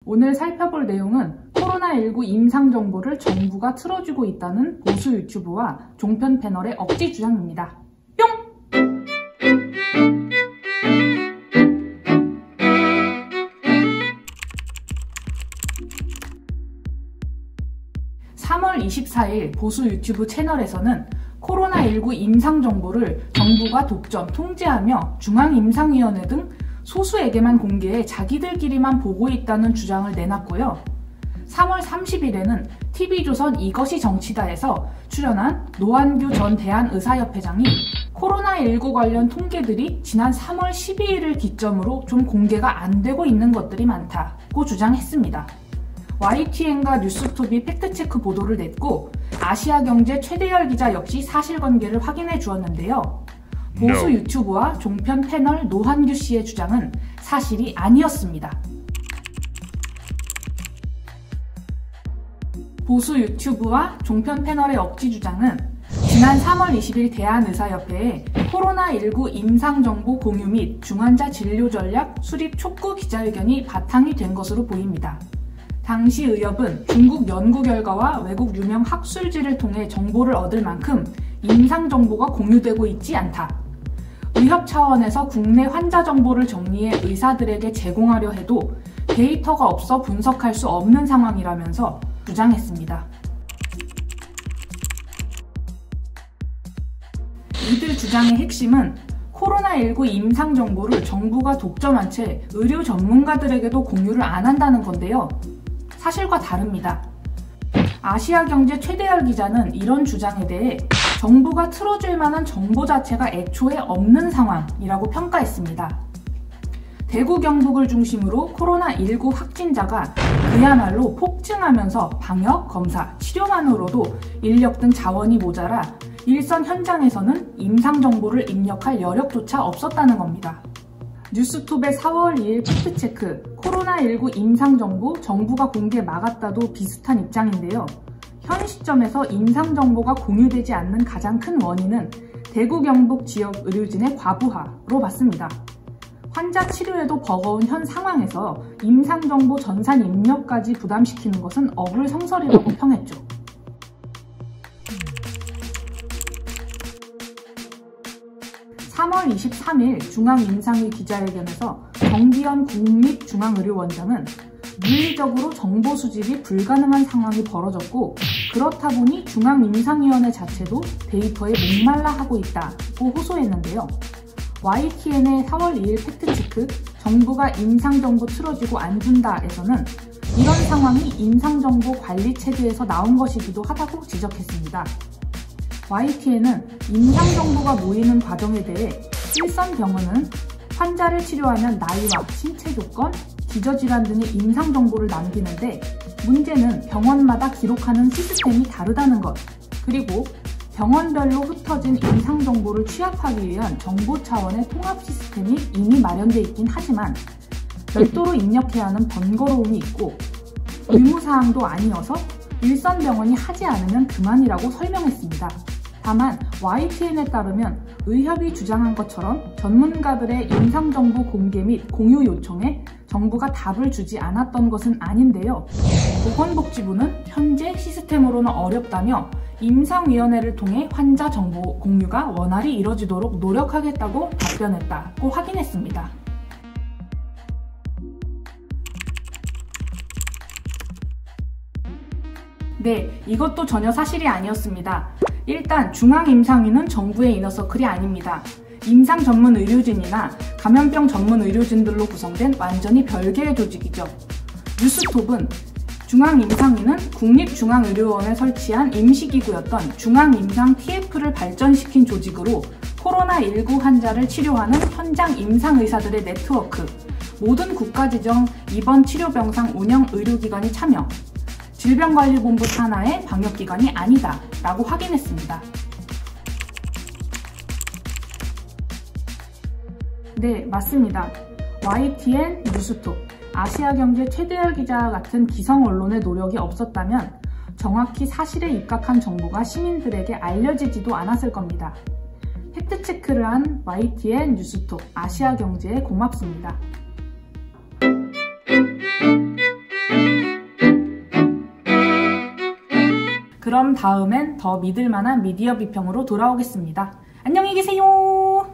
오늘 살펴볼 내용은 코로나19 임상 정보를 정부가 틀어주고 있다는 보수 유튜브와 종편 패널의 억지 주장입니다. 뿅! 3월 24일 보수 유튜브 채널에서는 코로나19 임상 정보를 정부가 독점, 통제하며 중앙임상위원회 등 소수에게만 공개해 자기들끼리만 보고 있다는 주장을 내놨고요. 3월 30일에는 TV조선 이것이 정치다에서 출연한 노한규 전 대한의사협회장이 코로나19 관련 통계들이 지난 3월 12일을 기점으로 좀 공개가 안 되고 있는 것들이 많다고 주장했습니다. YTN과 뉴스톱이 팩트체크 보도를 냈고 아시아경제 최대열 기자 역시 사실관계를 확인해 주었는데요. 보수 유튜브와 종편 패널 노한규 씨의 주장은 사실이 아니었습니다. 보수 유튜브와 종편 패널의 억지 주장은 지난 3월 20일 대한의사협회에 코로나19 임상정보 공유 및 중환자 진료 전략 수립 촉구 기자회견이 바탕이 된 것으로 보입니다. 당시 의협은 중국 연구 결과와 외국 유명 학술지를 통해 정보를 얻을 만큼 임상 정보가 공유되고 있지 않다. 의협 차원에서 국내 환자 정보를 정리해 의사들에게 제공하려 해도 데이터가 없어 분석할 수 없는 상황이라면서 주장했습니다. 이들 주장의 핵심은 코로나19 임상 정보를 정부가 독점한 채 의료 전문가들에게도 공유를 안 한다는 건데요. 사실과 다릅니다. 아시아경제 최대열 기자는 이런 주장에 대해 정부가 틀어줄 만한 정보 자체가 애초에 없는 상황이라고 평가했습니다. 대구 경북을 중심으로 코로나19 확진자가 그야말로 폭증하면서 방역, 검사, 치료만으로도 인력 등 자원이 모자라 일선 현장에서는 임상 정보를 입력할 여력조차 없었다는 겁니다. 뉴스톱의 4월 2일 팩트체크, 코로나19 임상정보 정부가 공개 막았다도 비슷한 입장인데요. 현 시점에서 임상정보가 공유되지 않는 가장 큰 원인은 대구 경북 지역 의료진의 과부하로 봤습니다. 환자 치료에도 버거운 현 상황에서 임상정보 전산 입력까지 부담시키는 것은 어불성설이라고 평했죠. (3월 23일) 중앙임상위 기자회견에서 정기현 국립중앙의료원장은 물리적으로 정보 수집이 불가능한 상황이 벌어졌고 그렇다 보니 중앙임상위원회 자체도 데이터에 목말라 하고 있다고 호소했는데요. YTN의 4월 2일 팩트체크 정부가 임상정보 틀어주고 안 준다에서는 이런 상황이 임상정보 관리체계에서 나온 것이기도 하다고 지적했습니다. YTN은 임상정보가 모이는 과정에 대해 일선 병원은 환자를 치료하면 나이와 신체 조건, 기저질환 등의 임상정보를 남기는데 문제는 병원마다 기록하는 시스템이 다르다는 것, 그리고 병원별로 흩어진 임상정보를 취합하기 위한 정보 차원의 통합 시스템이 이미 마련되어 있긴 하지만 별도로 입력해야 하는 번거로움이 있고 의무사항도 아니어서 일선 병원이 하지 않으면 그만이라고 설명했습니다. 다만 YTN에 따르면 의협이 주장한 것처럼 전문가들의 임상정보 공개 및 공유 요청에 정부가 답을 주지 않았던 것은 아닌데요. 보건복지부는 현재 시스템으로는 어렵다며 임상위원회를 통해 환자 정보 공유가 원활히 이뤄지도록 노력하겠다고 답변했다고 확인했습니다. 네, 이것도 전혀 사실이 아니었습니다. 일단 중앙임상위는 정부의 이너서클이 아닙니다. 임상 전문 의료진이나 감염병 전문 의료진들로 구성된 완전히 별개의 조직이죠. 뉴스톱은 중앙임상위는 국립중앙의료원에 설치한 임시기구였던 중앙임상 TF를 발전시킨 조직으로 코로나19 환자를 치료하는 현장 임상의사들의 네트워크, 모든 국가지정 입원 치료병상 운영 의료기관이 참여, 질병관리본부 산하의 방역기관이 아니다 라고 확인했습니다. 네, 맞습니다. YTN, 뉴스톱, 아시아경제 최대열 기자 같은 기성 언론의 노력이 없었다면 정확히 사실에 입각한 정보가 시민들에게 알려지지도 않았을 겁니다. 팩트체크를 한 YTN, 뉴스톱, 아시아경제에 고맙습니다. 그럼 다음엔 더 믿을만한 미디어 비평으로 돌아오겠습니다. 안녕히 계세요.